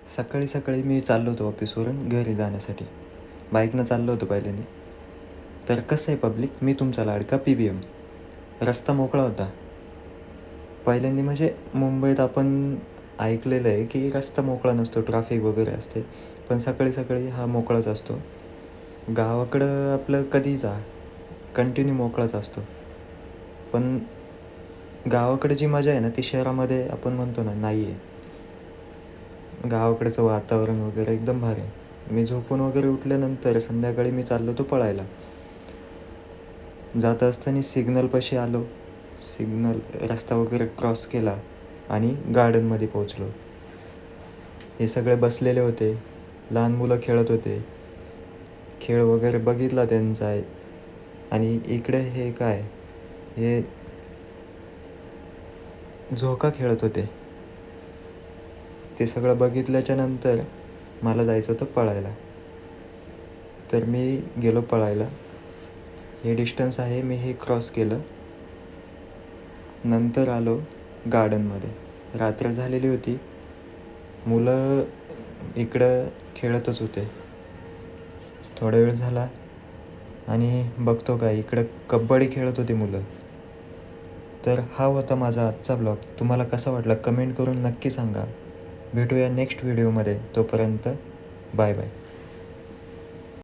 सकाळी सकाळी मी चाललो होतो ऑफिसवरून घरी जाण्यासाठी. बाईकनं चाललो होतो पहिल्याने. तर कसं आहे पब्लिक, मी तुमचा लाडका PBM. रस्ता मोकळा होता. पहिल्यांदा म्हणजे मुंबईत आपण ऐकलेलं आहे की रस्ता मोकळा नसतो, ट्रॅफिक वगैरे असते. पण सकाळी सकाळी हा मोकळाच असतो. गावाकडं आपलं कधीही जा, कंटिन्यू मोकळाच असतो. पण गावाकडे जी मजा आहे ना, ती शहरामध्ये आपण म्हणतो ना, नाही आहे. गावाकडचं वातावरण वगैरे एकदम भारी आहे. मी झोपून वगैरे उठल्यानंतर संध्याकाळी मी चाललो होतो पळायला. जात असताना सिग्नलपाशी आलो. सिग्नल रस्ता वगैरे क्रॉस केला आणि गार्डनमध्ये पोहोचलो. हे सगळे बसलेले होते. लहान मुलं खेळत होते. खेळ वगैरे बघितला त्यांचा आणि इकडे हे काय, हे झोका खेळत होते. ते सगळं बघितल्याच्या नंतर मला जायचं होतं पळायला. तर मी गेलो पळायला. हे डिस्टन्स आहे, मी हे क्रॉस केलं. नंतर आलो गार्डनमध्ये. रात्र झालेली होती. मुलं इकडं खेळतच होते. थोडा वेळ झाला आणि बघतो का इकडं कबड्डी खेळत होती मुलं. तर हा होता माझा आजचा ब्लॉग. तुम्हाला कसा वाटला कमेंट करून नक्की सांगा. भेटूया नेक्स्ट व्हिडिओमध्ये. तोपर्यंत बाय बाय.